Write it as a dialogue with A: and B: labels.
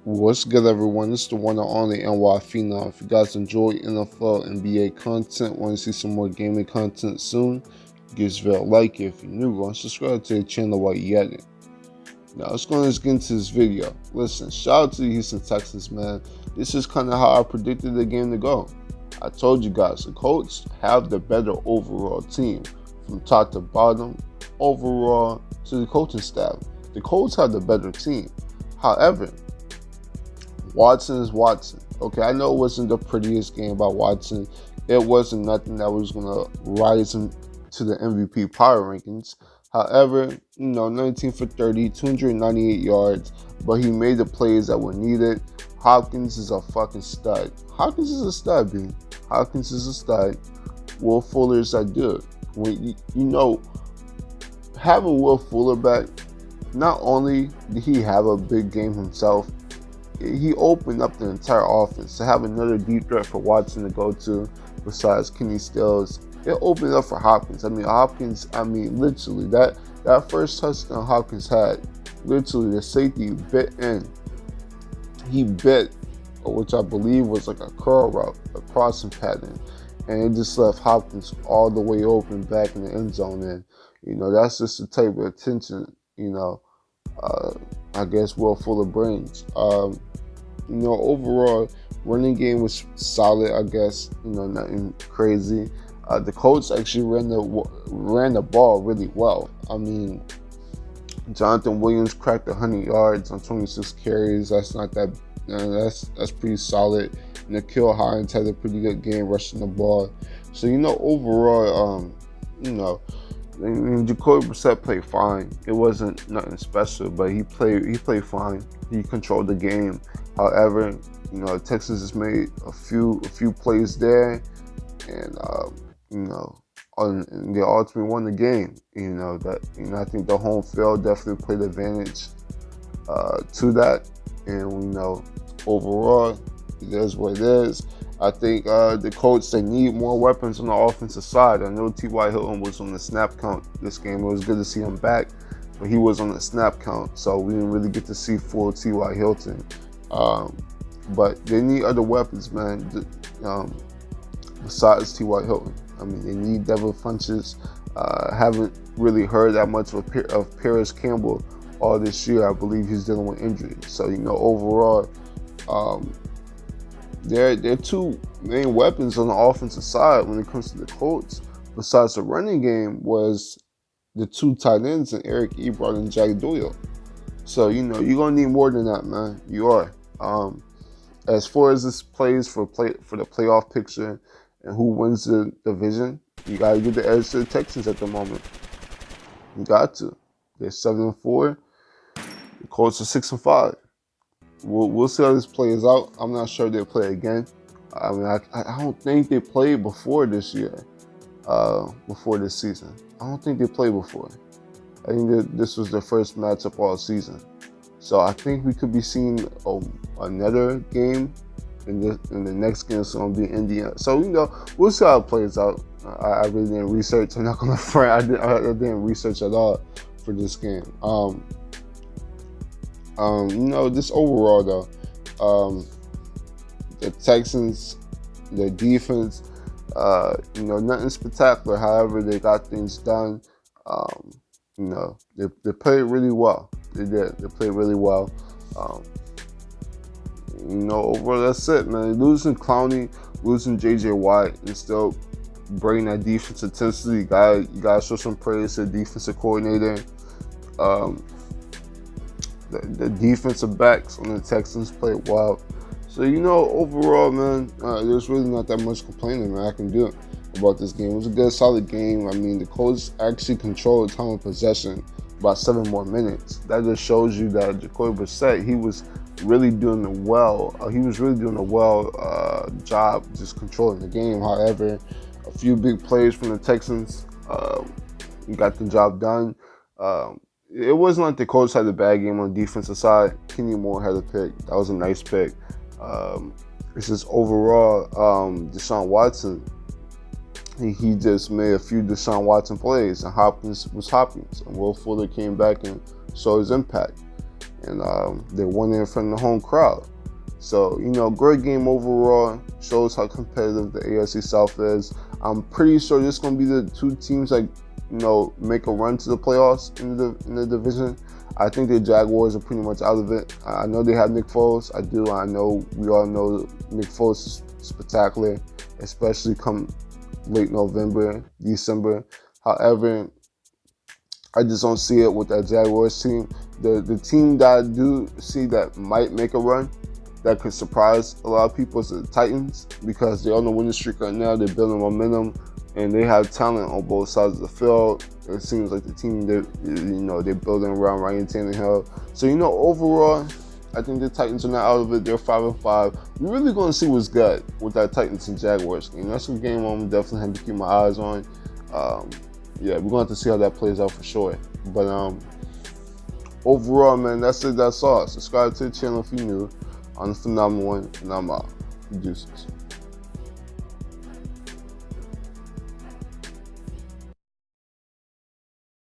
A: What's good, everyone? It's the one and only NY Phenom. If you guys enjoy NFL, NBA content, want to see some more gaming content soon, give this video a like. If you're new, go and subscribe to the channel while you're at it. Now, let's go and get into this video. Listen, shout out to the Houston Texans, man. This is kind of how I predicted the game to go. I told you guys, the Colts have the better overall team. From top to bottom, overall to the coaching staff. The Colts have the better team. However, Watson is Watson. Okay, I know it wasn't the prettiest game by Watson. It wasn't nothing that was going to rise him to the MVP power rankings. However, 19 for 30, 298 yards, but he made the plays that were needed. Hopkins is a fucking stud. Hopkins is a stud, B. Hopkins is a stud. Will Fuller is that dude. When having Will Fuller back, not only did he have a big game himself, he opened up the entire offense to have another deep threat for Watson to go to besides Kenny Stills. It opened up for Hopkins. Literally, that first touchdown Hopkins had, literally the safety bit in. He bit, which I believe was like a curl route, a crossing pattern. And it just left Hopkins all the way open back in the end zone. And, that's just the type of attention, I guess Will Fuller brings. Overall, running game was solid, I guess, nothing crazy. The Colts actually ran the ball really well. Jonathan Williams cracked 100 yards on 26 carries. That's not that, that's pretty solid. Nikhil Hines had a pretty good game rushing the ball. So, overall, Jacoby Brissett played fine. It wasn't nothing special, but he played fine. He controlled the game. However, Texas has made a few plays there, and they ultimately won the game. I think the home field definitely played advantage to that, and overall, it is what it is. I think the Colts, they need more weapons on the offensive side. I know T.Y. Hilton was on the snap count this game. It was good to see him back, but he was on the snap count, so we didn't really get to see full T.Y. Hilton. But they need other weapons, man, besides T.Y. Hilton. They need Devin Funchess. Haven't really heard that much of Paris Campbell all this year. I believe he's dealing with injuries. So, overall, their two main weapons on the offensive side when it comes to the Colts, besides the running game, was the two tight ends in Eric Ebron and Jack Doyle. So, you're going to need more than that, man. You are. As far as this plays for the playoff picture and who wins the division, you got to give the edge to the Texans at the moment. You got to. They're 7-4. The Colts are 6-5. We'll see how this plays out. I'm not sure they'll play again. I don't think they played before this year, before this season. I don't think they played before. I think that this was their first matchup all season. So I think we could be seeing another game, and the next game is going to be Indiana. So, we'll see how it plays out. I really didn't research. I'm not going to front. I didn't research at all for this game. Just overall though, the Texans, their defense, nothing spectacular. However, they got things done. They played really well. They did. They played really well. Overall, that's it, man. Losing Clowney, losing J.J. Watt, and still bringing that defense intensity. You gotta show some praise to the defensive coordinator. The defensive backs on the Texans played well. So, overall, man, there's really not that much complaining, man, I can do about this game. It was a good, solid game. The Colts actually controlled time of possession about 7 more minutes. That just shows you that Jacoby Brissett, he was really doing a well job just controlling the game. However, a few big plays from the Texans got the job done. It wasn't like the Colts had a bad game on the defensive side. Kenny Moore had a pick. That was a nice pick. It's just overall, Deshaun Watson, he just made a few Deshaun Watson plays, and Hopkins was Hopkins. And Will Fuller came back and showed his impact. and they won it in front of the home crowd. So, great game overall. Shows how competitive the AFC South is. I'm pretty sure this is going to be the two teams that, make a run to the playoffs in the division. I think the Jaguars are pretty much out of it. I know they have Nick Foles. I know we all know Nick Foles is spectacular, especially come late November, December. However, I just don't see it with that Jaguars team. The team that I do see that might make a run, that could surprise a lot of people, is the Titans, because they're on the winning streak right now. They're building momentum, and they have talent on both sides of the field. It seems like the team they're building around Ryan Tannehill. So overall, I think the Titans are not out of it. They're 5-5. We're really going to see what's good with that Titans and Jaguars game. That's a game I'm definitely have to keep my eyes on. We're going to have to see how that plays out for sure. But overall, man, that's it. That's all. Subscribe to the channel if you're new. I'm the Phenomenal One, and I'm out. Deuces.